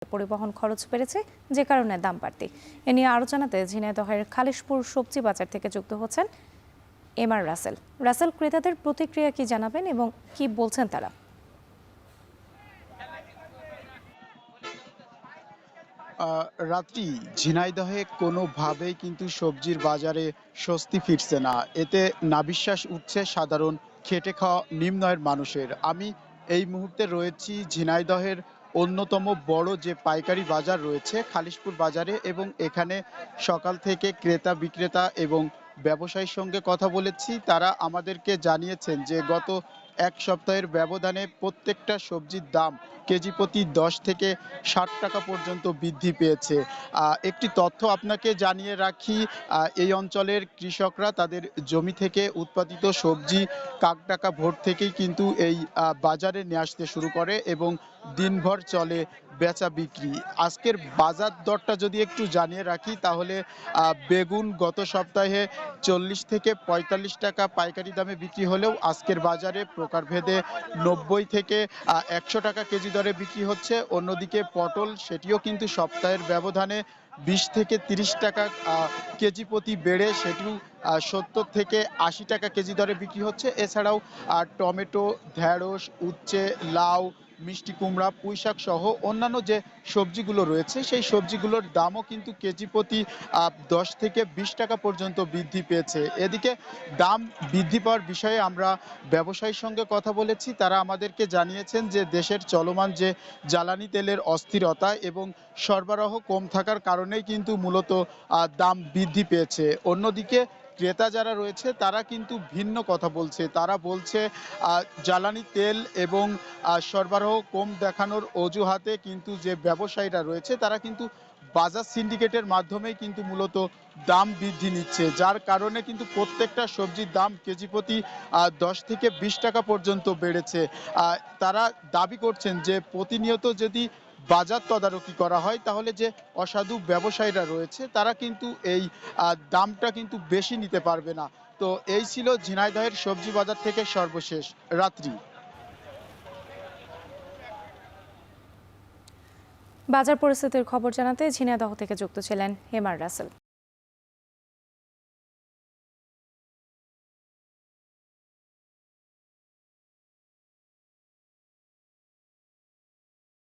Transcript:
পরিবহন খরচ বেড়েছে, যে কারণে দাম বাড়তি। এ নিয়ে আরও জানাতে ঝিনাইদহের খালিশপুর সবজি বাজার থেকে যুক্ত হচ্ছেন এমআর রাসেল। রাসেল, ক্রেতাদের প্রতিক্রিয়া কি জানাবেন এবং কি বলছেন তারা? রাত্রি ঝিনাইদহে কোনোভাবেই কিন্তু সবজির বাজারে স্বস্তি ফিরছে না। এতে নাভিশ্বাস উঠছে সাধারণ খেটে খাওয়া নিম্ন আয়ের মানুষের। আমি এই মুহূর্তে রয়েছি ঝিনাইদহের অন্যতম বড় যে পাইকারি বাজার রয়েছে খালিশপুর বাজারে, এবং এখানে সকাল থেকে ক্রেতা বিক্রেতা এবং ব্যবসায়ীর সঙ্গে কথা বলেছি। তারা আমাদেরকে জানিয়েছেন যে গত এক সপ্তাহের ব্যবধানে প্রত্যেকটা সবজির দাম কেজি প্রতি 10 থেকে 60 টাকা পর্যন্ত বৃদ্ধি পেয়েছে। একটি তথ্য আপনাকে জানিয়ে রাখি, এই অঞ্চলের কৃষকরা তাদের জমি থেকে উৎপাদিত সবজি কাকটাকা ভোর থেকেই কিন্তু এই বাজারে নিয়ে আসতে শুরু করে এবং দিনভর চলে বেচা বিক্রি। আজকের বাজার দরটা যদি একটু জানিয়ে রাখি তাহলে বেগুন গত সপ্তাহে 40 থেকে 45 টাকা পাইকারি দামে বিক্রি হলেও আজকের বাজারে প্রকারভেদে 90 থেকে 100 টাকা কেজি দরে বিক্রি হচ্ছে। অন্যদিকে পটল, সেটিও কিন্তু সপ্তাহের ব্যবধানে 20 থেকে 30 টাকা কেজি প্রতি বেড়ে সেটিও 70 থেকে 80 টাকা কেজি দরে বিক্রি হচ্ছে। এছাড়াও টমেটো, ঢেঁড়স, উচ্ছে, লাউ, মিষ্টি কুমড়া, পুঁইশাক সহ অন্যান্য যে সবজিগুলো রয়েছে সেই সবজিগুলোর দামও কিন্তু কেজি প্রতি 10 থেকে 20 টাকা পর্যন্ত বৃদ্ধি পেয়েছে। এদিকে দাম বৃদ্ধি পাওয়ার বিষয়ে আমরা ব্যবসায়ীর সঙ্গে কথা বলেছি। তারা আমাদেরকে জানিয়েছেন যে দেশের চলমান যে জ্বালানি তেলের অস্থিরতা এবং সরবরাহ কম থাকার কারণেই কিন্তু মূলত দাম বৃদ্ধি পেয়েছে। অন্যদিকে ক্রেতা যারা রয়েছে তারা কিন্তু ভিন্ন কথা বলছে। তারা বলছে জ্বালানি তেল এবং সরবরাহ কম দেখানোর অজুহাতে কিন্তু যে ব্যবসায়ীরা রয়েছে তারা কিন্তু বাজার সিন্ডিকেটের মাধ্যমেই কিন্তু মূলত দাম বৃদ্ধি নিচ্ছে, যার কারণে কিন্তু প্রত্যেকটা সবজির দাম কেজি প্রতি 10 থেকে 20 টাকা পর্যন্ত বেড়েছে। তারা দাবি করছেন যে প্রতিনিয়ত যদি বাজার তদারকি করা হয় তাহলে যে অসাধু ব্যবসায়ীরা রয়েছে তারা কিন্তু এই দামটা কিন্তু বেশি নিতে পারবে না। তো এই ছিল ঝিনাইদহের সবজি বাজার থেকে সর্বশেষ। রাত্রি। বাজার পরিস্থিতির খবর জানাতে ঝিনাইদহ থেকে যুক্ত ছিলেন এমআর রাসেল।